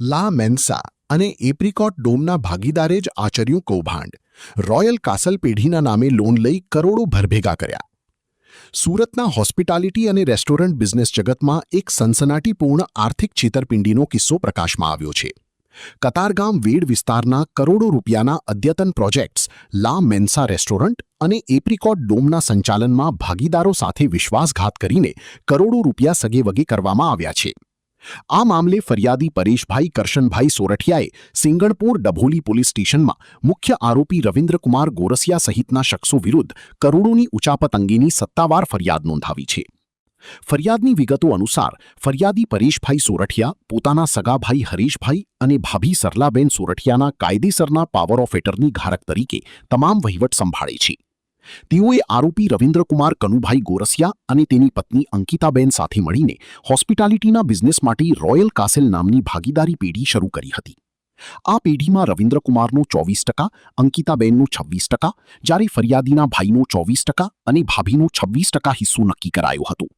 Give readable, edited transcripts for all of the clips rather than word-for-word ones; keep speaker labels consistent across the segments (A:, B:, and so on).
A: લા મેન્સા અને એપ્રિકોટ ડોમના ભાગીદારે જ આચર્યું કૌભાંડ. રોયલ કાસલ પેઢીના નામે લોન લઈ કરોડો ભરભેગા કર્યા. સુરતના હોસ્પિટાલિટી અને રેસ્ટોરન્ટ બિઝનેસ જગતમાં એક સનસનાટીપૂર્ણ આર્થિક છેતરપિંડીનો કિસ્સો પ્રકાશમાં આવ્યો છે. કતારગામ વેડ વિસ્તારના કરોડો રૂપિયાના અદ્યતન પ્રોજેક્ટ્સ લા મેન્સા રેસ્ટોરન્ટ અને એપ્રિકોટ ડોમના સંચાલનમાં ભાગીદારો સાથે વિશ્વાસઘાત કરીને કરોડો રૂપિયા સગેવગે કરવામાં આવ્યા છે. આ મામલે ફરિયાદી પરેશભાઈ કરશનભાઈ સોરઠિયાએ સિંગણપોર ડભોલી પોલીસ સ્ટેશનમાં મુખ્ય આરોપી રવિન્દ્રકુમાર ગોરસિયા સહિતના શખ્સો વિરુદ્ધ કરોડોની ઉચાપત અંગેની સત્તાવાર ફરિયાદ નોંધાવી છે. ફરિયાદની વિગતો અનુસાર ફરિયાદી પરેશભાઈ સોરઠિયા પોતાના સગા ભાઈ હરીશભાઈ અને ભાભી સરલાબેન સોરઠિયાના કાયદેસરના પાવર ઓફ એટર્ની ધારક તરીકે તમામ વહીવટ સંભાળે છે. તેઓએ આરોપી રવિન્દ્રકુમાર કનુભાઈ ગોરસિયા અને તેની પત્ની અંકિતાબેન સાથે મળીને હોસ્પિટાલિટીના બિઝનેસ માટે રોયલ કાસેલ નામની ભાગીદારી પેઢી શરૂ કરી હતી. આ પેઢીમાં રવિન્દ્રકુમારનો 24%, અંકિતાબેનનો 26%, જ્યારે ફરિયાદીના ભાઈનો 24% અને ભાભીનો 26% હિસ્સો નક્કી કરાયો હતો.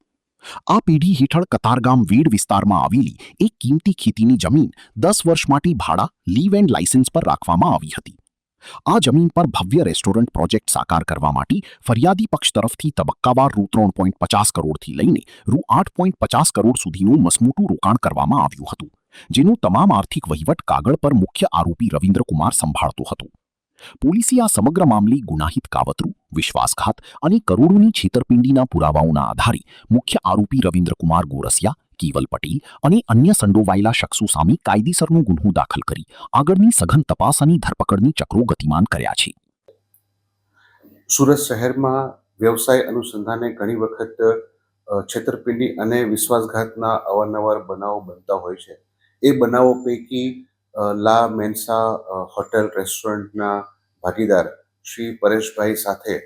A: આ પેઢી હેઠળ કતારગામ વેડ વિસ્તારમાં આવેલી એક કિંમતી ખેતીની જમીન 10 વર્ષ માટે ભાડા લીવ એન્ડ લાયસન્સ પર રાખવામાં આવી હતી. આ જમીન પર ભવ્ય રેસ્ટોરન્ટ પ્રોજેક્ટ સાકાર કરવા માટે ફરિયાદી પક્ષ તરફથી તબક્કાવાર રૂ 3.50 કરોડથી લઈને રૂ 8.50 કરોડ સુધીનું મસમોટું રોકાણ કરવામાં આવ્યું હતું, જેનો તમામ આર્થિક વહીવટ કાગળ પર મુખ્ય આરોપી રવિન્દ્રકુમાર સંભાળતો હતો. પોલીસે આ સમગ્ર મામલે ગુનાહિત કાવતરું, વિશ્વાસઘાત અને કરોડોની છેતરપિંડીના પુરાવાઓના આધારે મુખ્ય આરોપી રવિન્દ્રકુમાર ગોરસિયા, કેવલ પટેલ અને અન્ય સંડોવાયેલા શખ્સો સામે કાયદેસરનો ગુન્હો દાખલ કરી આગળની સઘન તપાસ અને ધરપકડની ચક્રો ગતિમાન કર્યા છે.
B: સુરત શહેરમાં વ્યવસાય અનુસંધાને ઘણી વખત છેતરપિંડી અને વિશ્વાસઘાતના અવારનવાર બનાવો બનતા હોય છે. એ બનાવો પૈકી લા મેન્સા હોટેલ રેસ્ટોરન્ટના ભાગીદાર શ્રી પરેશભાઈ સાથે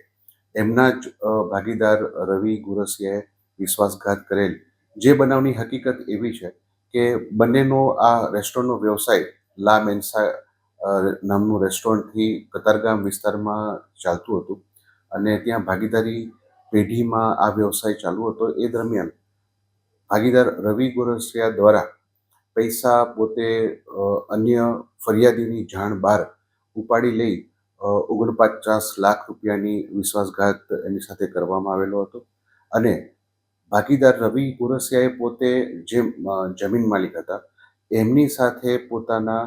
B: એમના જ ભાગીદાર રવિ ગોરસિયાએ વિશ્વાસઘાત કરેલ. જે બનાવની હકીકત એવી છે કે બંનેનો આ રેસ્ટોરન્ટનો વ્યવસાય લા મેન્સા નામનું રેસ્ટોરન્ટથી કતારગામ વિસ્તારમાં ચાલતું હતું અને ત્યાં ભાગીદારી પેઢીમાં આ વ્યવસાય ચાલુ હતો. એ દરમિયાન ભાગીદાર રવિ ગોરસિયા દ્વારા પૈસા પોતે અન્ય ફરિયાદીની જાણ બહાર ઉપાડી લઈ 49 લાખ રૂપિયાની વિશ્વાસઘાત એની સાથે કરવામાં આવેલો હતો. અને ભાગીદાર રવિ ગોરસિયાએ પોતે જે જમીન માલિક હતા એમની સાથે પોતાના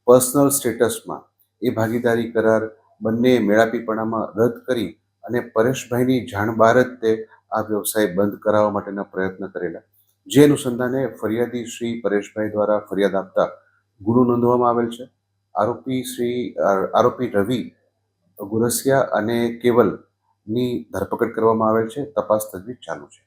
B: પર્સનલ સ્ટેટસમાં એ ભાગીદારી કરાર બંને મેળાપીપણામાં રદ કરી અને પરેશભાઈની જાણ બહાર જ તે આ વ્યવસાય બંધ કરાવવા માટેના પ્રયત્ન કરેલા. જે અનુસંધાને ફરિયાદી શ્રી પરેશભાઈ દ્વારા ફરિયાદ આપતા ગુનો નોંધવામાં આવેલ છે. આરોપી રવિ ગોરસિયા અને કેવલની ધરપકડ કરવામાં આવેલ છે. તપાસ તજવીજ ચાલુ છે.